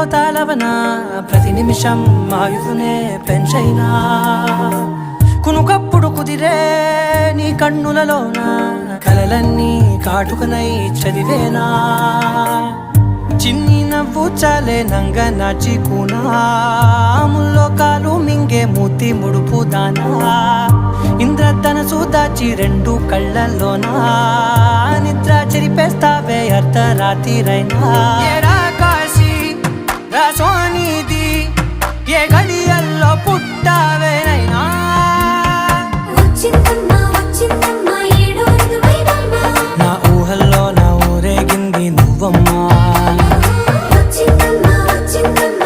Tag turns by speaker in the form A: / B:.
A: పోతాలవనా ప్రతి నిమిషం ఆయుధునే పెంచైనా కునుకప్పుడు కుదిరే నీ కన్నులలోన కలలన్నీ కాటుకనై చదివేనా చిన్ని నవ్వు చాలే నంగ నాచికునా ముల్లోకాలు మింగే మూతి ముడుపు దానా ఇంద్రధనసు దాచి రెండు కళ్ళల్లోనా నిద్ర చెరిపేస్తావే అర్ధరాత్రిరైనా ఏడా కాశీ రాసోనిది ఏ గడి